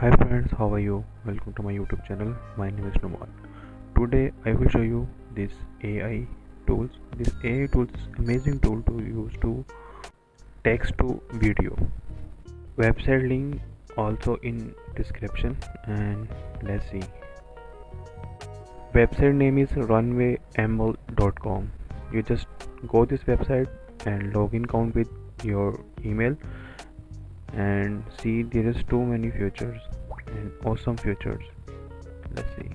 Hi friends, how are you? Welcome to my YouTube channel. My name is Numan. Today I will show you this AI tools. This AI tools is amazing tool to use to text to video. Website link also in description, and let's see. Website name is runwayml.com. You just go this website and login count with your email and see there is too many features and awesome features. Let's see.